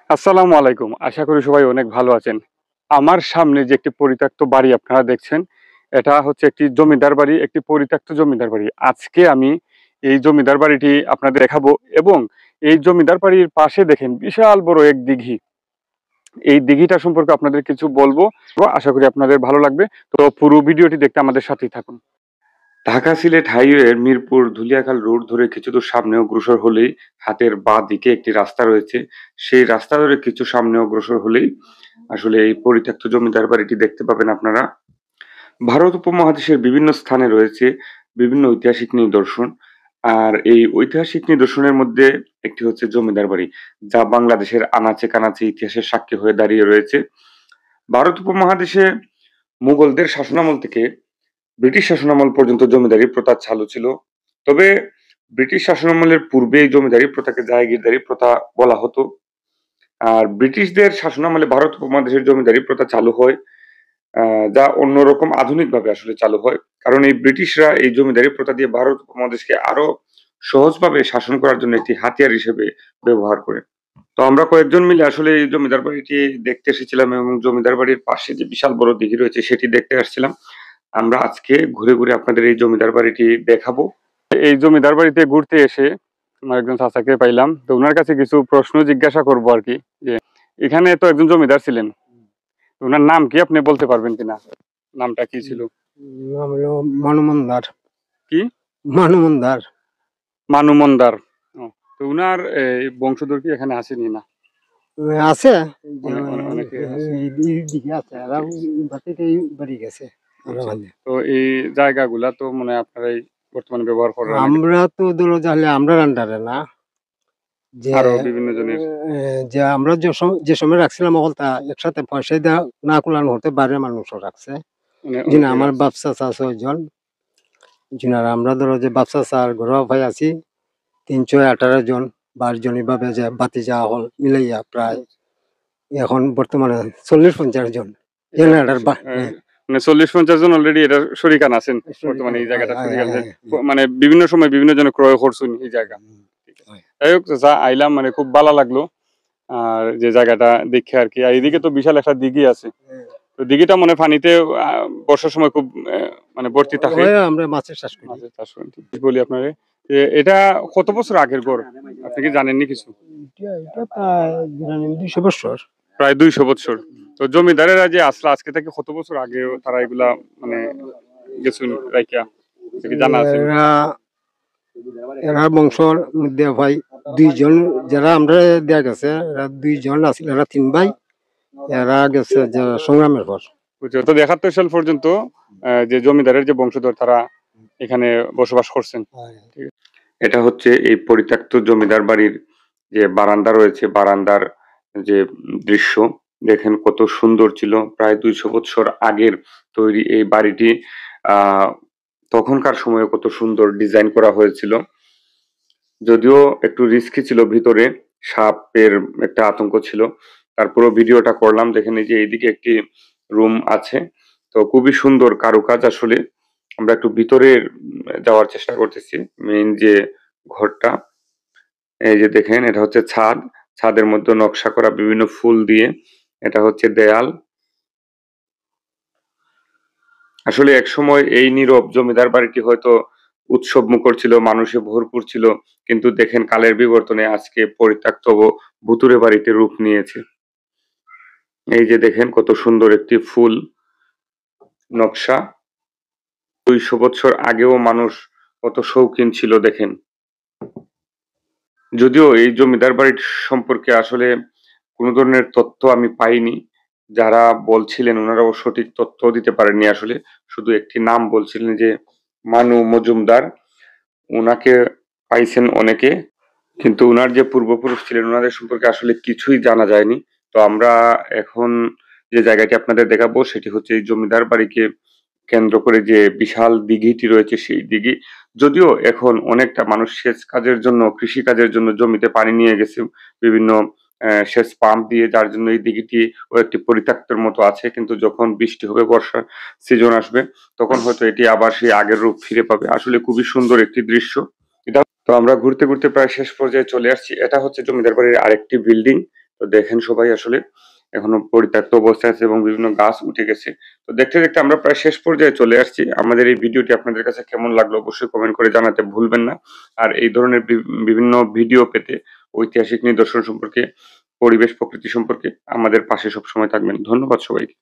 আসসালামু আলাইকুম। আশা করি সবাই অনেক ভালো আছেন। আমার সামনে যে একটি পরিত্যক্ত বাড়ি আপনারা দেখছেন, এটা হচ্ছে একটি জমিদার বাড়ি, একটি পরিত্যক্ত জমিদার বাড়ি। আজকে আমি এই জমিদার বাড়িটি আপনাদের দেখাবো এবং এই জমিদার বাড়ির পাশে দেখেন বিশাল বড় এক দিঘি। এই দিঘিটা সম্পর্কে আপনাদের কিছু বলবো। আশা করি আপনাদের ভালো লাগবে। তো পুরো ভিডিওটি দেখতে আমাদের সাথেই থাকুন। ঢাকা সিলেট হাইওয়ের মিরপুর ধুলিয়াখাল রোড ধরে কিছু দূর সামনে অগ্রসর হলেই হাতের বাঁ দিকে একটি রাস্তা রয়েছে। সেই রাস্তা ধরে কিছু সামনে অগ্রসর হলেই আসলে এই পরিত্যক্ত জমিদার বাড়িটি দেখতে পাবেন আপনারা। ভারত উপমহাদেশের বিভিন্ন স্থানে রয়েছে বিভিন্ন ঐতিহাসিক নিদর্শন। আর এই ঐতিহাসিক নিদর্শনের মধ্যে একটি হচ্ছে জমিদার বাড়ি, যা বাংলাদেশের আনাচে কানাচে ইতিহাসের সাক্ষী হয়ে দাঁড়িয়ে রয়েছে। ভারত উপমহাদেশে মুঘলদের শাসনামল থেকে ব্রিটিশ শাসনামল পর্যন্ত জমিদারি প্রথা চালু ছিল। তবে ব্রিটিশ শাসনামলের পূর্বে এই জমিদারি প্রথাকে জায়গিরদারি প্রথা বলা হতো। আর ব্রিটিশদের শাসনামলে ভারত উপমহাদেশের জমিদারি প্রথা চালু হয়, যা অন্যরকম আধুনিকভাবে আসলে চালু হয়। কারণ এই ব্রিটিশরা এই জমিদারি প্রথা দিয়ে ভারত উপমহাদেশকে আরো সহজভাবে শাসন করার জন্য একটি হাতিয়ার হিসেবে ব্যবহার করে। তো আমরা কয়েকজন মিলে আসলে এই জমিদার বাড়িটি দেখতে এসেছিলাম এবং জমিদার বাড়ির পাশে যে বিশাল বড় দিঘি রয়েছে সেটি দেখতে আসছিলাম। আমরা আজকে ঘুরে ঘুরে আপনাদের এই জমিদার বাড়িটি দেখাবো। এই জমিদার বাড়িতে ঘুরতে এসে আমার একজন চাচাকে পাইলাম, তো ওনার কাছে কিছু প্রশ্ন জিজ্ঞাসা করবো আর কি, যে এখানে তো একজন জমিদার ছিলেন, ওনার নাম কি আপনি বলতে পারবেন কিনা? নামটা কি ছিল? নাম হলো মানমন্দার। কি? মানমন্দার মানুমন্দার। তো উনার বংশধর কি এখানে আসেনি না? আছে, অনেকে আছে। দিকে আছে, এরা বাড়িতেই বাড়ি গেছে। তো এই জায়গাগুলা তো মনে হয় আপনারাই বর্তমানে ব্যবহার করেন নাকি? আমরা তো ধরো তাহলে আমরা আন্ডারে না, যে আরো বিভিন্ন জনের যে আমরা যে সময় রাখছিলাম অকলতা একসাথে পয়সা দেওয়া না কুলানো হতে বাইরের মানুষও রাখছে। মানে যিনি অনেকে আমার আছে। বাপসা আছে ওইজন, যিনারা আমরা ধরো যে বাপসা আর ঘরোয়া ভাই আছি 318 জন, 12 জন এভাবে যে বাতি যাওয়া হল মিলাইয়া প্রায় এখন বর্তমানে 40-50 জন জেনারেটর মানে 40-50 জন অলরেডি এটা শরিকান আছেন বর্তমানে এই জায়গাটা শরিকান আছেন। মানে বিভিন্ন সময় বিভিন্ন জন ক্রয় করছেন এই জায়গা। যাই হোক যা আইলাম, মানে খুব ভালো লাগলো। আর যে জায়গাটা দেখে আর কি, আর এদিকে তো বিশাল একটা দিঘি আছে। তো দিঘিটা মনে হয় পানিতে বর্ষার সময় খুব মানে ভর্তি থাকে। আমরা মাছের চাষ করি। মাছের চাষ করেন। বলি আপনারে, এটা কত বছর আগের ঘর আপনি কি জানেননি কিছু? এটা প্রায় 200 বছর। প্রায় 200 বছর। তো জমিদারেরা যে আসলে আজকে থেকে কত বছর আগে তারা এগুলা মানে গেছুন রাইখা, এটা কি জানা আছে? এরা বংশর মধ্যে ভাই 2 জন যারা আমরা দেয়া গেছে, এরা 2 জন আছিল, এরা 3 ভাই, এরা গেছে যে সংগ্রামের পর। বুঝছো? তো ৭১ সাল পর্যন্ত যে জমিদারের যে বংশধর তারা এখানে বসবাস করছেন। ঠিক আছে। এটা হচ্ছে এই পরিত্যক্ত জমিদার বাড়ির যে বারান্দা রয়েছে, বারান্দার যে দৃশ্য দেখেন কত সুন্দর ছিল। প্রায় 200 বছর আগের তৈরি এই বাড়িটি। আহ তখনকার সময়ে কত সুন্দর ডিজাইন করা হয়েছিল। যদিও একটু রিস্কি ছিল, ভিতরে সাপের একটা আতঙ্ক ছিল। তারপরেও ভিডিওটা করলাম। দেখেন এই যে এইদিকে একটি রুম আছে। তো খুবই সুন্দর কারুকাজ আসলে। আমরা একটু ভিতরে যাওয়ার চেষ্টা করতেছি। মেইন যে ঘরটা, এই যে দেখেন এটা হচ্ছে ছাদ। ছাদের মধ্যে নকশা করা বিভিন্ন ফুল দিয়ে। এটা হচ্ছে দেয়াল। আসলে একসময় এই নীরব জমিদার বাড়িটি হয়তো উৎসব মুখর ছিল, মানুষে ভরপুর ছিল। কিন্তু দেখেন কালের বিবর্তনে আজকে পরিত্যক্ত ভুতুড়ে বাড়িতে রূপ নিয়েছে। এই যে দেখেন কত সুন্দর একটি ফুল নকশা। 200 বছর আগেও মানুষ কত শৌখিন ছিল দেখেন। যদিও এই জমিদার বাড়ির সম্পর্কে আসলে কোনো ধরনের তথ্য আমি পাইনি। যারা বলছিলেন ওনারাও সঠিক তথ্য দিতে পারেননি আসলে। শুধু একটি নাম বলছিলেন যে মানু মজুমদার। উনাকে পাইছেন অনেকে, কিন্তু উনার যে পূর্বপুরুষ ছিলেন উনাদের সম্পর্কে আসলে কিছুই জানা যায়নি। তো আমরা এখন যে জায়গাটি আপনাদের দেখাবো সেটি হচ্ছে এই জমিদার বাড়িকে কেন্দ্র করে যে বিশাল দিঘিটি রয়েছে সেই দিঘি। যদিও এখন অনেকটা মানুষ সেচ কাজের জন্য, কৃষি কাজের জন্য জমিতে পানি নিয়ে গেছে বিভিন্ন সেচ পাম্প দিয়ে, যার জন্য এই দিঘিটি ও একটি পরিত্যক্তের মতো আছে। কিন্তু যখন বৃষ্টি হবে, বর্ষার সিজন আসবে, তখন হয়তো এটি আবার সেই আগের রূপ ফিরে পাবে। আসলে খুবই সুন্দর একটি দৃশ্য। এটা তো আমরা ঘুরতে ঘুরতে প্রায় শেষ পর্যায়ে চলে আসছি। এটা হচ্ছে জমিদার বাড়ির আরেকটি বিল্ডিং। তো দেখেন সবাই আসলে এখনো পরিত্যক্ত অবস্থায় আছে এবং বিভিন্ন গাছ উঠে গেছে। তো দেখতে, দেখতে আমরা প্রায় শেষ পর্যায়ে চলে আসছি। আমাদের এই ভিডিওটি আপনাদের কাছে কেমন লাগলো অবশ্যই কমেন্ট করে জানাতে ভুলবেন না। আর এই ধরনের বিভিন্ন ভিডিও পেতে ঐতিহাসিক নিদর্শন সম্পর্কে, পরিবেশ প্রকৃতি সম্পর্কে আমাদের পাশে সবসময় থাকবেন। ধন্যবাদ সবাইকে।